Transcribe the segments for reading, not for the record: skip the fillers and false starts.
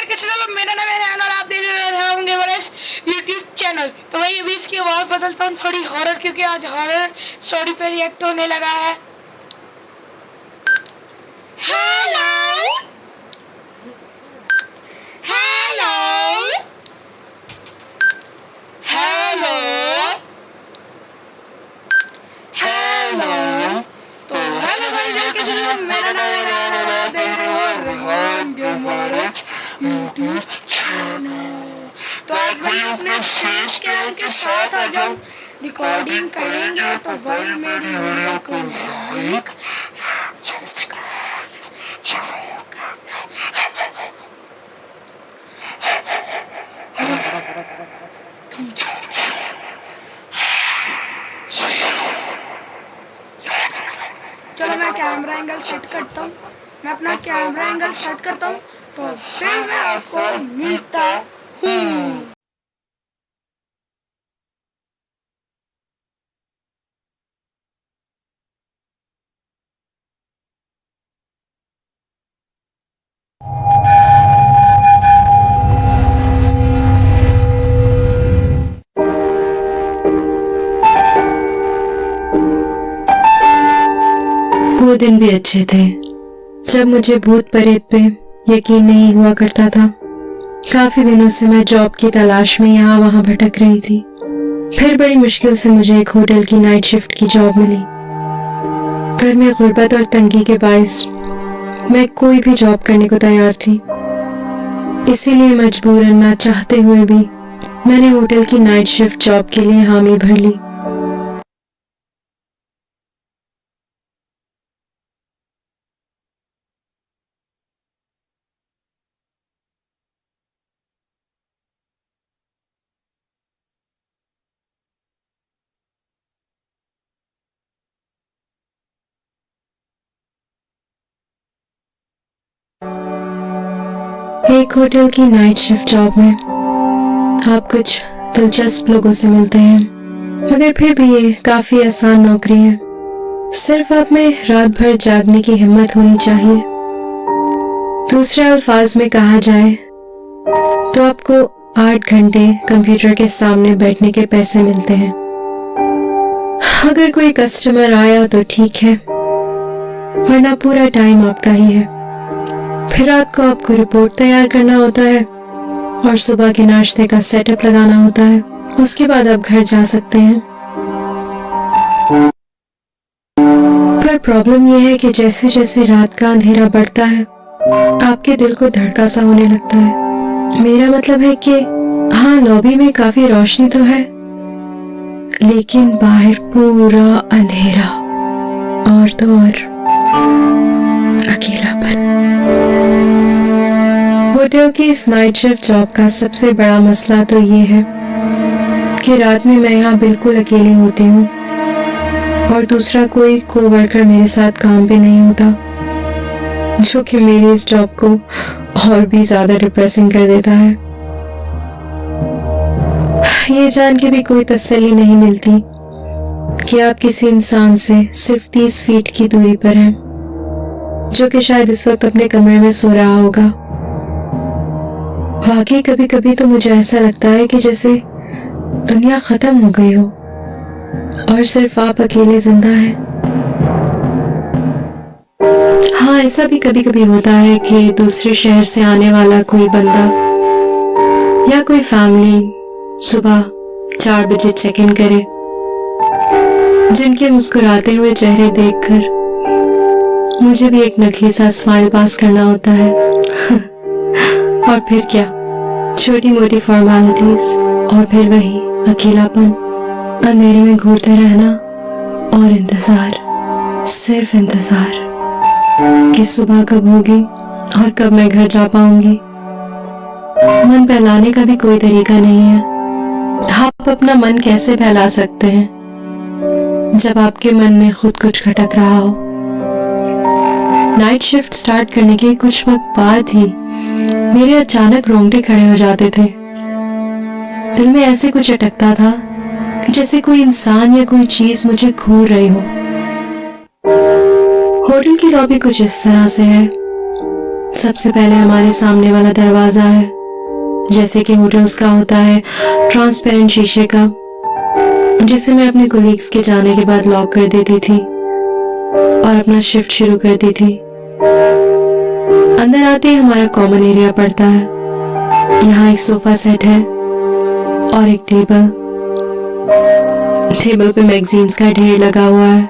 यार कैसे चलो, मेरा नाम है रेहान और आप देख रहे होंगे मेरा यूट्यूब चैनल। तो भाई अभी इसकी आवाज़ बदलता हूँ थोड़ी हॉरर, क्योंकि आज हॉरर स्टोरी पे रिएक्ट होने लगा है। Hello hello hello hello. तो हेलो भाई यार कैसे चलो, मेरा नाम है रेहान और आप देख रहे हो रेहान गेमर्स यूट्यूब चैनल। तो आज भाई अपने फेस कैम के साथ आज हम रिकॉर्डिंग करेंगे। तो भाई मेरी वीडियो को लाइक चलो मैं कैमरा एंगल सेट करता हूँ, मैं अपना कैमरा एंगल सेट करता हूँ, तो फिर मैं आपको मिलता हूँ। वो दिन भी अच्छे थे जब मुझे भूत प्रेत पे यकीन नहीं हुआ करता था। काफी दिनों से मैं जॉब की तलाश में यहाँ वहाँ भटक रही थी। फिर बड़ी मुश्किल से मुझे एक होटल की नाइट शिफ्ट की जॉब मिली। घर में गुर्बत और तंगी के बायस मैं कोई भी जॉब करने को तैयार थी। इसीलिए मजबूरन ना चाहते हुए भी मैंने होटल की नाइट शिफ्ट जॉब के लिए हामी भर ली। एक होटल की नाइट शिफ्ट जॉब में आप कुछ दिलचस्प लोगों से मिलते हैं, मगर फिर भी ये काफी आसान नौकरी है। सिर्फ आप में रात भर जागने की हिम्मत होनी चाहिए। दूसरे अल्फाज में कहा जाए तो आपको 8 घंटे कंप्यूटर के सामने बैठने के पैसे मिलते हैं। अगर कोई कस्टमर आया तो ठीक है, वरना पूरा टाइम आपका ही है। फिर रात को आपको रिपोर्ट तैयार करना होता है और सुबह के नाश्ते का सेटअप लगाना होता है। उसके बाद आप घर जा सकते हैं। पर प्रॉब्लम यह है कि जैसे जैसे रात का अंधेरा बढ़ता है आपके दिल को धड़का सा होने लगता है। मेरा मतलब है कि हाँ, लॉबी में काफी रोशनी तो है, लेकिन बाहर पूरा अंधेरा और तो और अकेलापन। होटल की इस नाइट शिफ्ट जॉब का सबसे बड़ा मसला तो ये है कि रात में मैं यहाँ बिल्कुल अकेली होती हूँ और दूसरा कोई कोवर्कर मेरे साथ काम पे नहीं होता, जो कि मेरी इस जॉब को और भी ज्यादा डिप्रेसिंग कर देता है। ये जान के भी कोई तसल्ली नहीं मिलती कि आप किसी इंसान से सिर्फ 30 फीट की दूरी पर हैं, जो कि शायद इस वक्त अपने कमरे में सो रहा होगा। वाकई कभी कभी तो मुझे ऐसा लगता है कि जैसे दुनिया खत्म हो गई हो और सिर्फ आप अकेले जिंदा हैं। हाँ, ऐसा भी कभी कभी होता है कि दूसरे शहर से आने वाला कोई बंदा या कोई फैमिली सुबह 4 बजे चेक इन करे, जिनके मुस्कुराते हुए चेहरे देखकर मुझे भी एक नकली सा स्माइल पास करना होता है। और फिर क्या, छोटी मोटी फॉर्मेलिटीज और फिर वही अकेलापन, अंधेरे में घूरते रहना और इंतजार, सिर्फ इंतजार कि सुबह कब होगी और कब मैं घर जा पाऊंगी। मन बहलाने का भी कोई तरीका नहीं है। आप अपना मन कैसे बहला सकते हैं जब आपके मन में खुद कुछ खटक रहा हो। नाइट शिफ्ट स्टार्ट करने के कुछ वक्त बाद ही मेरे अचानक रोंगटे खड़े हो जाते थे। दिल में ऐसे कुछ अटकता था कि जैसे कोई इंसान या कोई चीज मुझे घूर रही हो। होटल की लॉबी कुछ इस तरह से है। सबसे पहले हमारे सामने वाला दरवाजा है, जैसे कि होटल्स का होता है, ट्रांसपेरेंट शीशे का, जिसे मैं अपने कोलीग्स के जाने के बाद लॉक कर देती थी और अपना शिफ्ट शुरू करती थी। अंदर आते ही हमारा कॉमन एरिया पड़ता है। यहाँ एक सोफा सेट है और एक टेबल पे मैगजीन्स का ढेर लगा हुआ है।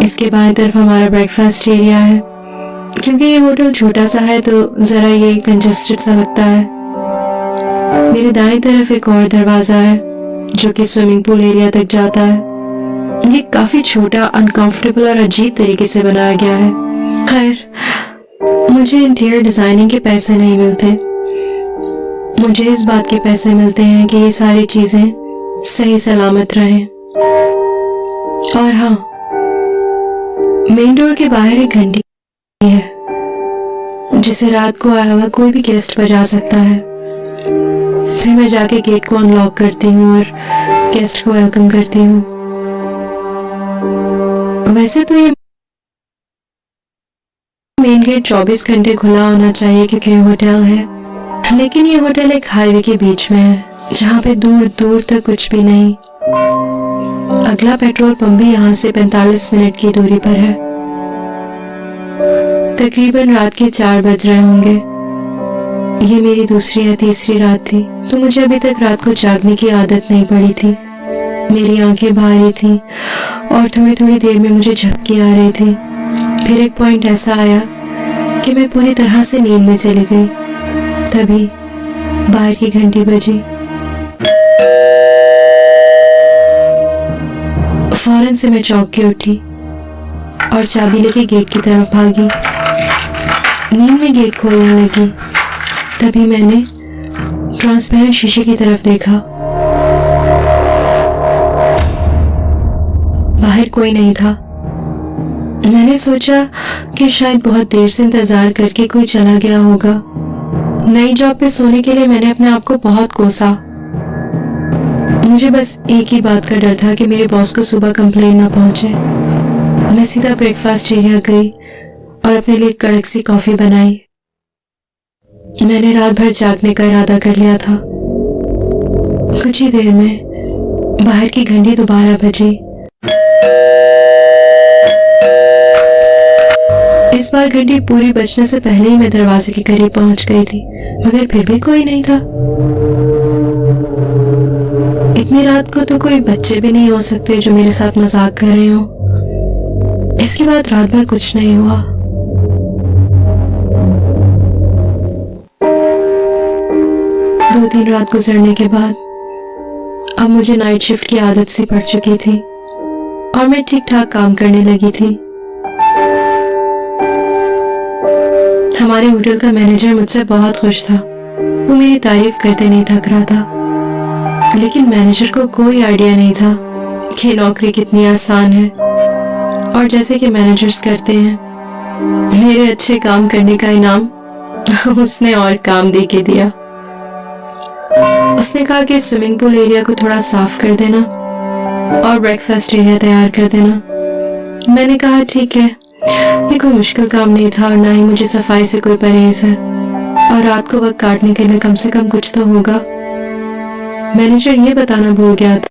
इसके बाएं तरफ हमारा ब्रेकफास्ट एरिया है। क्योंकि ये होटल छोटा सा है तो जरा ये कंजेस्टेड सा लगता है। मेरे दाएं तरफ एक और दरवाजा है जो कि स्विमिंग पूल एरिया तक जाता है। ये काफी छोटा, अनकंफर्टेबल और अजीब तरीके से बनाया गया है। खैर, मुझे इंटीरियर डिजाइनिंग के पैसे नहीं मिलते, मुझे इस बात के पैसे मिलते हैं कि ये सारी चीजें सही सलामत रहें। और हाँ, मेन डोर के बाहर एक घंटी है जिसे रात को आया हुआ कोई भी गेस्ट बजा सकता है। फिर मैं जाके गेट को अनलॉक करती हूँ और गेस्ट को वेलकम करती हूँ। वैसे तो ये मेन गेट 24 घंटे खुला होना चाहिए क्योंकि ये होटल है, लेकिन ये होटल एक हाईवे के बीच में है जहाँ पे दूर दूर तक कुछ भी नहीं। अगला पेट्रोल पंप भी यहाँ से 45 मिनट की दूरी पर है। तकरीबन रात के 4 बज रहे होंगे। ये मेरी दूसरी या तीसरी रात थी, तो मुझे अभी तक रात को जागने की आदत नहीं पड़ी थी। मेरी आंखें भारी थी और थोड़ी थोड़ी देर में मुझे झपकी आ रही थी। फिर एक पॉइंट ऐसा आया कि मैं पूरी तरह से नींद में चली गई। तभी बाहर की घंटी बजी। फौरन से मैं चौंक के उठी और चाबी लेके गेट की तरफ भागी। नींद में गेट खोलने लगी। तभी मैंने ट्रांसपेरेंट शीशे की तरफ देखा। बाहर कोई नहीं था। मैंने सोचा कि शायद बहुत देर से इंतजार करके कोई चला गया होगा। नई जॉब पे सोने के लिए मैंने अपने आप को बहुत कोसा। मुझे बस एक ही बात का डर था कि मेरे बॉस को सुबह कंप्लेन ना पहुंचे। मैं सीधा ब्रेकफास्ट एरिया गई और अपने लिए कड़क सी कॉफी बनाई। मैंने रात भर जागने का इरादा कर लिया था। कुछ ही देर में बाहर की घंटी दोबारा बजी। इस बार घंटी पूरी बजने से पहले ही मैं दरवाजे के करीब पहुंच गई थी, मगर फिर भी कोई नहीं था। इतनी रात को तो कोई बच्चे भी नहीं हो सकते जो मेरे साथ मजाक कर रहे हो। इसके बाद रात भर कुछ नहीं हुआ। दो तीन रात गुजरने के बाद अब मुझे नाइट शिफ्ट की आदत सी पड़ चुकी थी और मैं ठीक ठाक काम करने लगी थी। हमारे होटल का मैनेजर मुझसे बहुत खुश था। वो मेरी तारीफ करते नहीं थक रहा था, लेकिन मैनेजर को कोई आइडिया नहीं था कि नौकरी कितनी आसान है। और जैसे कि मैनेजर्स करते हैं, मेरे अच्छे काम करने का इनाम उसने और काम दे के दिया। उसने कहा कि स्विमिंग पूल एरिया को थोड़ा साफ कर देना और ब्रेकफास्ट एरिया तैयार कर देना। मैंने कहा ठीक है, ये कोई मुश्किल काम नहीं था और ना ही मुझे सफाई से कोई परहेज है, और रात को वक्त काटने के लिए कम से कम कुछ तो होगा। मैनेजर ये बताना भूल गया था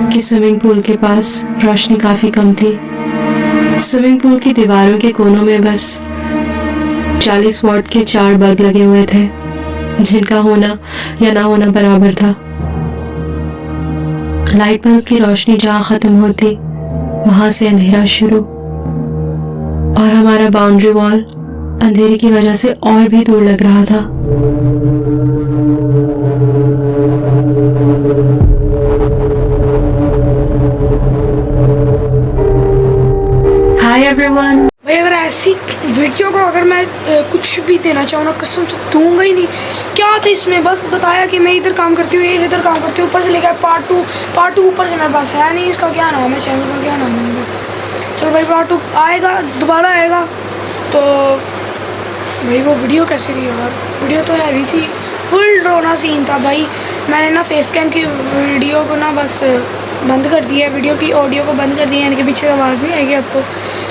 कि स्विमिंग पूल के पास रोशनी काफी कम थी। स्विमिंग पूल की दीवारों के कोनों में बस 40 वॉट के 4 बल्ब लगे हुए थे, जिनका होना या ना होना बराबर था। लाइट बल्ब की रोशनी जहां खत्म होती, वहां से अंधेरा शुरू, और हमारा बाउंड्री वॉल अंधेरे की वजह से और भी दूर लग रहा था। Hi everyone. भाई अगर ऐसी वीडियो को अगर मैं कुछ भी देना चाहूँ ना, कसम से दूंगा ही नहीं। क्या था इसमें, बस बताया कि मैं इधर काम करती हूँ, इधर काम करती हूँ, ऊपर से लेकर पार्ट टू ऊपर से मेरे पास है नहीं। इसका क्या नाम है, चैनल का क्या नाम है? चलो भाई पार्ट 2 आएगा, दोबारा आएगा। तो भाई वो वीडियो कैसी थी यार, वीडियो तो हैवी थी, फुल रोना सीन था भाई। मैंने ना फेस कैम की वीडियो को ना बस बंद कर दिया है, वीडियो की ऑडियो को बंद कर दिया है, यानी कि पीछे आवाज़ नहीं आएगी आपको।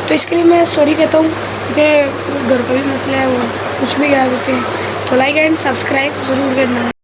तो इसके लिए मैं सॉरी कहता हूँ, क्योंकि घर का भी मसला है, वो कुछ भी कह देते हैं। तो लाइक एंड सब्सक्राइब ज़रूर करना है।